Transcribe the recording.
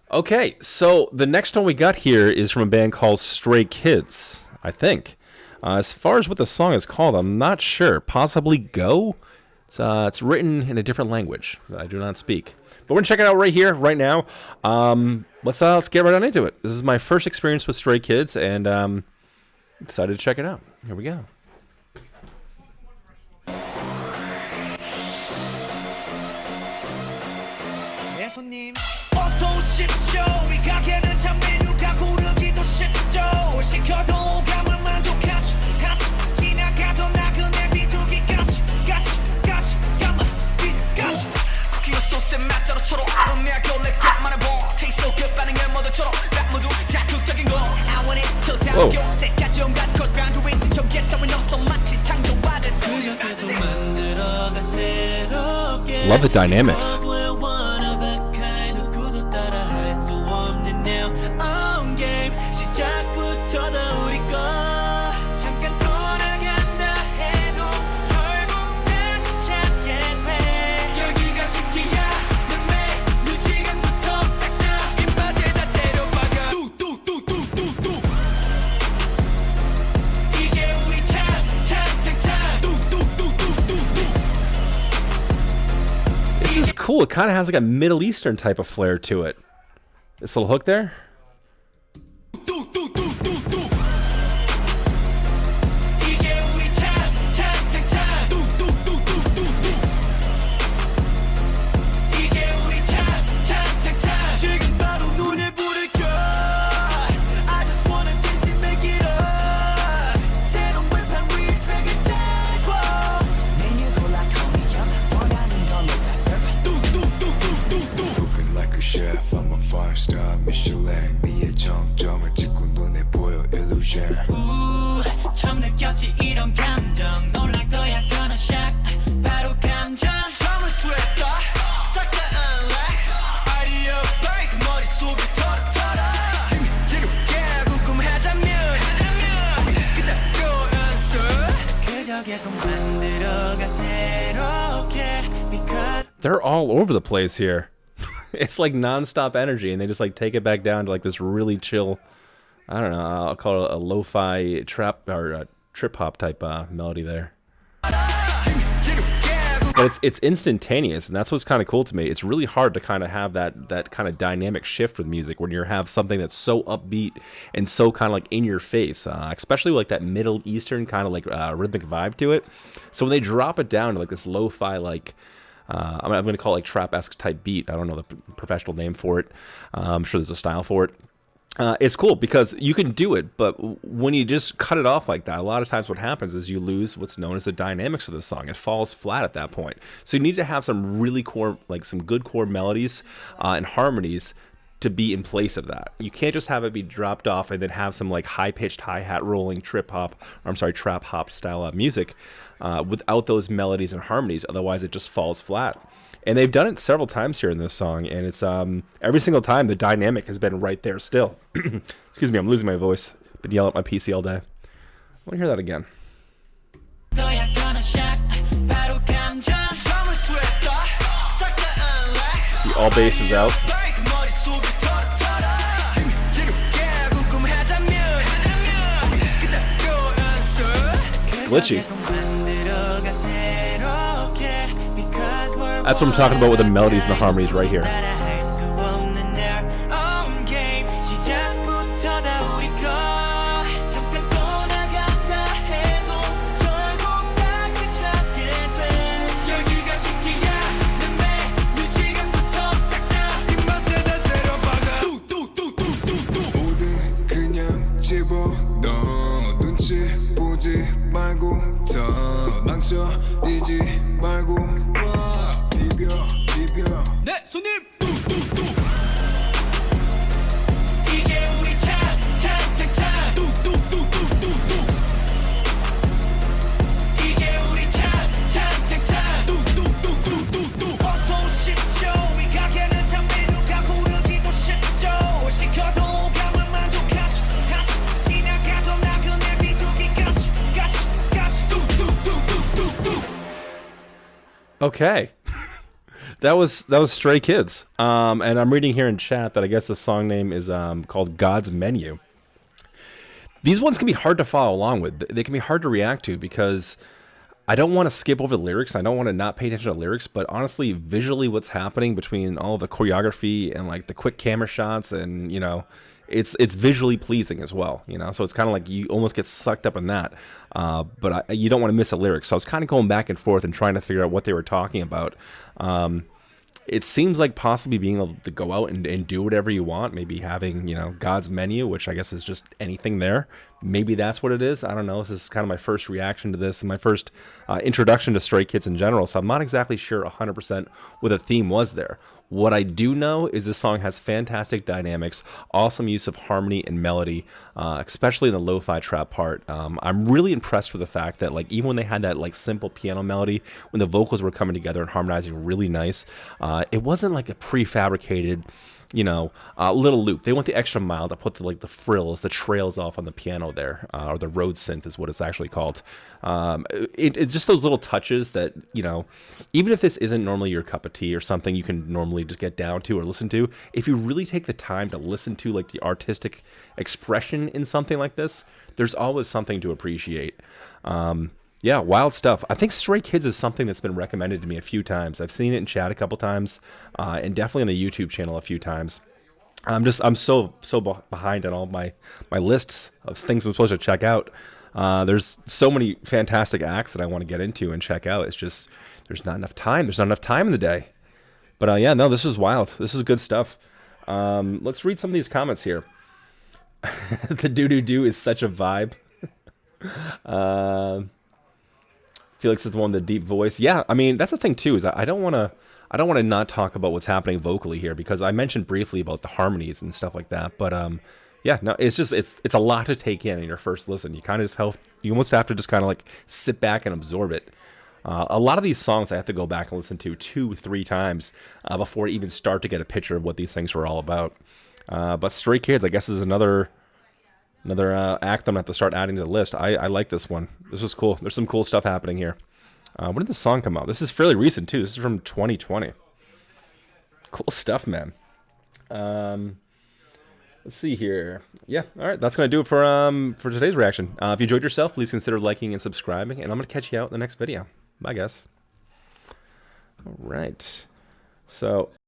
Okay, so the next one we got here is from a band called Stray Kids, I think. As far as what the song is called, I'm not sure. Possibly Go? It's written in a different language that I do not speak. But we're gonna check it out right here, right now. Let's get right on into it. This is my first experience with Stray Kids, and excited to check it out. Here we go. 손님 어서 오십시오 이 가게는 참 메뉴가 고르기도 쉽죠 시켜도 감을 만족하지 같이 지나가던 나그네 비둘기까지 같이 감아 비둘기까지 쿠키와 소스의 맛 따로 초록 아로메하게 랩만의 볼 테이스 소 good 반응의 모두처럼 랩 모두 자극적인 거 I want it till 다음 겨울 때까지 온갖 cross boundaries 경계 따윈 없어 마치 창조받은 그저 계속 만들어가 새롭게 Love the dynamics. This is cool. It kind of has like a Middle Eastern type of flair to it. This little hook there. 처음 느꼈지 이런 감정 놀랄 거야 gonna shock 바로 감정 처음을 스웨터 싹 다 unlock 아이디어 바이크 머릿속에 털어 지루게 궁금하다면 우리 그대로 연습 그저 계속 만들어가 새롭게 because They're all over the place here. It's like non-stop energy, and they just like take it back down to like this really chill, I don't know, I'll call it a lo-fi trap or trip hop type melody there. But it's instantaneous, and that's what's kind of cool to me. It's really hard to kind of have that kind of dynamic shift with music when you have something that's so upbeat and so kind of like in your face, especially like that Middle Eastern kind of like rhythmic vibe to it. So when they drop it down to like this lo-fi like I'm going to call it like trap-esque type beat. I don't know the professional name for it. I'm sure there's a style for it. It's cool because you can do it, but when you just cut it off like that, a lot of times what happens is you lose what's known as the dynamics of the song. It falls flat at that point. So you need to have some really core, like some good core melodies and harmonies to be in place of that. You can't just have it be dropped off and then have some like high-pitched hi-hat rolling trap hop style music without those melodies and harmonies. Otherwise it just falls flat. And they've done it several times here in this song, and it's every single time the dynamic has been right there still. Excuse me, I'm losing my voice. Been yelling at my PC all day. I want to hear that again. The all bass is out. Glitchy. That's what I'm talking about with the melodies and the harmonies right here. 네, 손님! Okay. That was Stray Kids. And I'm reading here in chat that I guess the song name is called God's Menu. These ones can be hard to follow along with. They can be hard to react to because I don't want to skip over the lyrics. I don't want to not pay attention to lyrics, but honestly, visually, what's happening between all the choreography and like the quick camera shots, and it's visually pleasing as well. So it's kind of like you almost get sucked up in that, but you don't want to miss the lyrics. So I was kind of going back and forth and trying to figure out what they were talking about. It seems like possibly being able to go out and do whatever you want, maybe having, God's menu, which I guess is just anything there. Maybe that's what it is. I don't know. This is kind of my first reaction to this and my first introduction to Stray Kids in general. So I'm not exactly sure 100% what the theme was there. What I do know is this song has fantastic dynamics, awesome use of harmony and melody, especially in the lo-fi trap part. I'm really impressed with the fact that like even when they had that like simple piano melody, when the vocals were coming together and harmonizing really nice, it wasn't like a prefabricated, little loop. They went the extra mile to put the frills, the trails off on the piano there, or the Rhodes synth is what it's actually called. It's just those little touches that, even if this isn't normally your cup of tea or something you can normally just get down to or listen to, if you really take the time to listen to like the artistic expression in something like this, there's always something to appreciate. Yeah, wild stuff. I think Stray Kids is something that's been recommended to me a few times. I've seen it in chat a couple times, and definitely on the YouTube channel a few times. I'm so behind on all my lists of things I'm supposed to check out. There's so many fantastic acts that I want to get into and check out. It's just there's not enough time. There's not enough time in the day. But yeah, no, this is wild. This is good stuff. Let's read some of these comments here. The doo-doo-doo is such a vibe. Felix is the one with the deep voice. Yeah, I mean, that's the thing too, is I don't want to not talk about what's happening vocally here, because I mentioned briefly about the harmonies and stuff like that. But yeah, no, it's just it's a lot to take in your first listen. You kind of you almost have to just kind of like sit back and absorb it. A lot of these songs I have to go back and listen to 2-3 times before I even start to get a picture of what these things were all about. But Stray Kids, I guess, is another act I'm gonna have to start adding to the list. I like this one. This was cool. There's some cool stuff happening here. When did this song come out? This is fairly recent too. This is from 2020. Cool stuff, man. Let's see here. Yeah, all right. That's gonna do it for today's reaction. If you enjoyed yourself, please consider liking and subscribing, and I'm gonna catch you out in the next video. Bye, guys. All right. So.